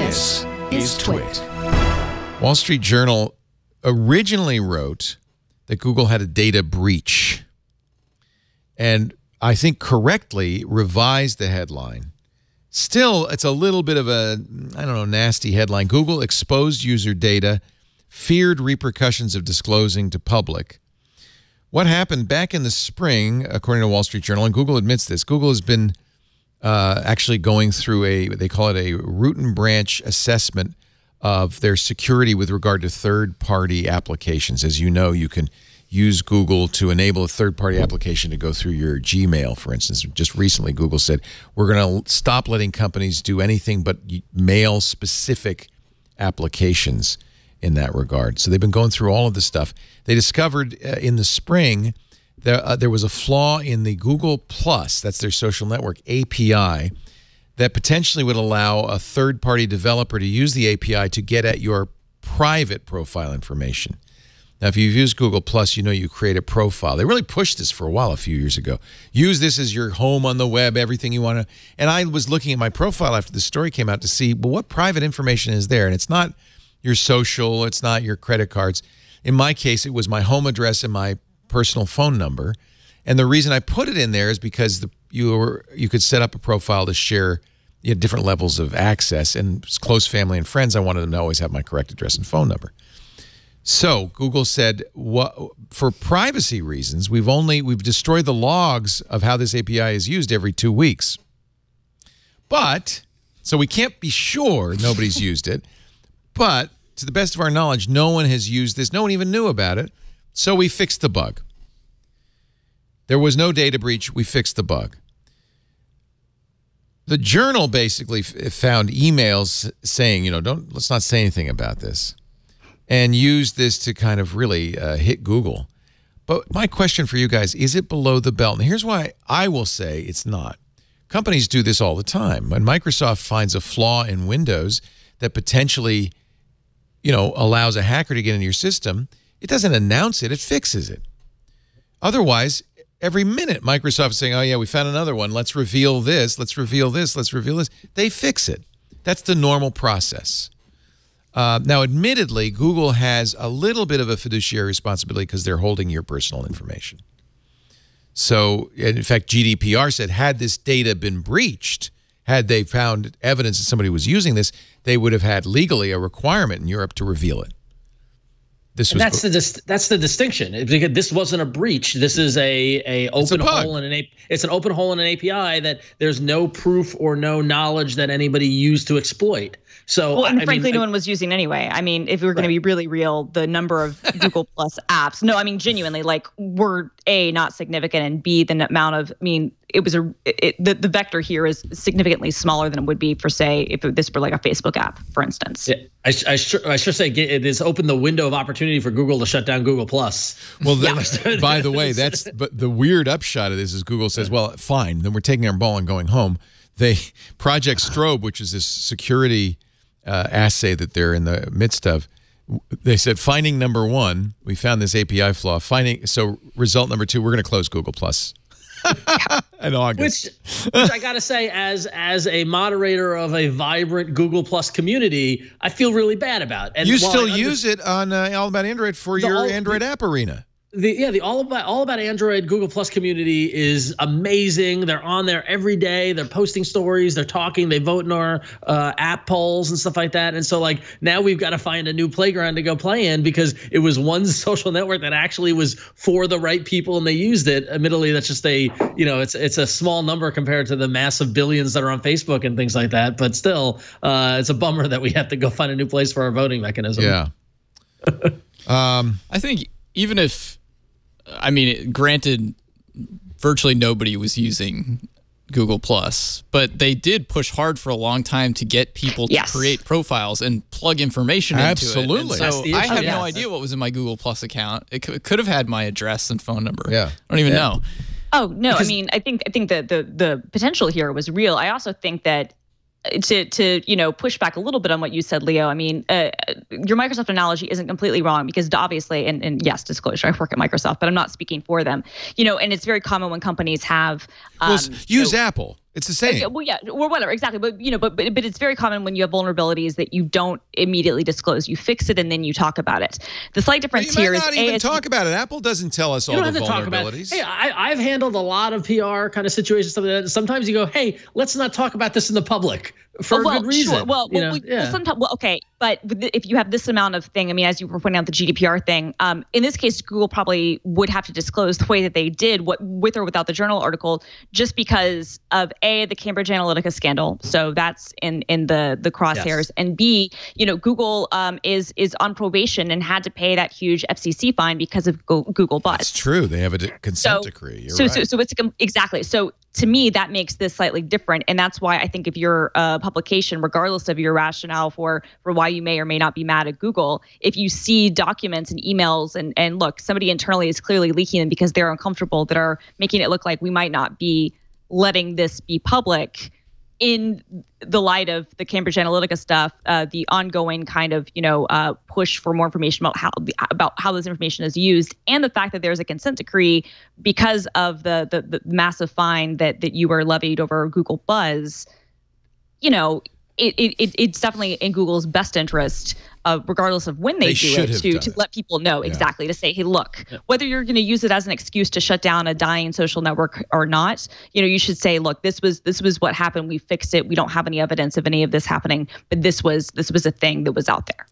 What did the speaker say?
This is TWiT. Wall Street Journal originally wrote that Google had a data breach, and I think correctly revised the headline. Still, it's a little bit of a, I don't know, nasty headline. Google exposed user data, feared repercussions of disclosing to public. What happened back in the spring, according to Wall Street Journal, and Google admits this, Google has been actually going through they call it a root and branch assessment of their security with regard to third-party applications. As you know, you can use Google to enable a third-party application to go through your Gmail, for instance. Just recently, Google said, we're going to stop letting companies do anything but mail-specific applications in that regard. So they've been going through all of this stuff. They discovered in the spring there was a flaw in the Google+, that's their social network, API, that potentially would allow a third-party developer to use the API to get at your private profile information. Now, if you've used Google+, you know you create a profile. They really pushed this for a while a few years ago. Use this as your home on the web, everything you want to. And I was looking at my profile after the story came out to see, well, what private information is there? And it's not your social, it's not your credit cards. In my case, it was my home address and my personal phone number. And the reason I put it in there is because you could set up a profile to share different levels of access, and close family and friends, I wanted them to always have my correct address and phone number. So Google said, for privacy reasons, we've destroyed the logs of how this API is used every 2 weeks. But, so we can't be sure nobody's used it, but to the best of our knowledge, no one has used this. No one even knew about it. So we fixed the bug. There was no data breach. We fixed the bug. The Journal basically found emails saying, let's not say anything about this, and used this to kind of really hit Google. But my question for you guys, is it below the belt? And here's why I will say it's not. Companies do this all the time. When Microsoft finds a flaw in Windows that potentially, allows a hacker to get into your system, it doesn't announce it, it fixes it. Otherwise, every minute Microsoft is saying, oh yeah, we found another one, let's reveal this, let's reveal this, let's reveal this. They fix it. That's the normal process. Now, admittedly, Google has a little bit of a fiduciary responsibility because they're holding your personal information. So, in fact, GDPR said, had this data been breached, had they found evidence that somebody was using this, they would have had legally a requirement in Europe to reveal it. That's the distinction. Because this wasn't a breach. This is an open hole in an API that there's no proof or no knowledge that anybody used to exploit. So, and frankly, no one was using anyway. I mean, if we were going to be really real, the number of Google Plus apps, no, I mean, genuinely, like, were A, not significant, and B, the amount of, it was the vector here is significantly smaller than it would be for, say, if this were like a Facebook app, for instance. Yeah, I sure say it has opened the window of opportunity for Google to shut down Google Plus. Well, by the way, but the weird upshot of this is Google says, well, fine, then we're taking our ball and going home. Project Strobe, which is this security assay that they're in the midst of, they said, finding number one, we found this API flaw. So result number two, we're going to close Google Plus. In August. Which I gotta say, as a moderator of a vibrant Google Plus community, I feel really bad about. And you still use it on All About Android for your Android app arena. The All About Android Google Plus community is amazing. They're on there every day. They're posting stories. They're talking. They vote in our app polls and stuff like that. And so, like, now we've got to find a new playground to go play in because it was one social network that actually was for the right people and they used it. Admittedly, that's just it's a small number compared to the massive billions that are on Facebook and things like that. But still, it's a bummer that we have to go find a new place for our voting mechanism. Yeah. I think even if, granted, virtually nobody was using Google Plus, but they did push hard for a long time to get people to create profiles and plug information into it. Absolutely. So I have no idea what was in my Google Plus account. It could have had my address and phone number. Yeah. I don't even know. Oh no, I think the potential here was real. I also think that to push back a little bit on what you said, Leo, your Microsoft analogy isn't completely wrong because obviously, and yes, disclosure, I work at Microsoft, but I'm not speaking for them. And it's very common when companies have use Apple. It's the same. Well, yeah, or whatever, exactly. But but it's very common when you have vulnerabilities that you don't immediately disclose. You fix it and then you talk about it. The slight difference here is not even talk about it. Apple doesn't tell us all the vulnerabilities. Hey, I've handled a lot of PR kind of situations. Sometimes you go, hey, let's not talk about this in the public for a good reason. Sure. Well, sometimes, okay. But if you have this amount of thing, I mean, as you were pointing out, the GDPR thing, in this case, Google probably would have to disclose the way that they did, with or without the journal article, just because of the Cambridge Analytica scandal. So that's in the crosshairs. Yes. And B, Google is on probation and had to pay that huge FCC fine because of Google Buzz. That's true. They have a consent decree. You're right. So it's exactly. So to me, that makes this slightly different. And that's why I think if you're a publication, regardless of your rationale for why you may or may not be mad at Google, if you see documents and emails and look, somebody internally is clearly leaking them because they're uncomfortable, that are making it look like we might not be letting this be public, in the light of the Cambridge Analytica stuff, the ongoing kind of push for more information about how this information is used, and the fact that there's a consent decree because of the massive fine that you were levied over Google Buzz, it's definitely in Google's best interest, regardless of when they do it, to let people know exactly, to say, hey, look, whether you're going to use it as an excuse to shut down a dying social network or not, you should say, look, this was what happened. We fixed it. We don't have any evidence of any of this happening, but this was a thing that was out there.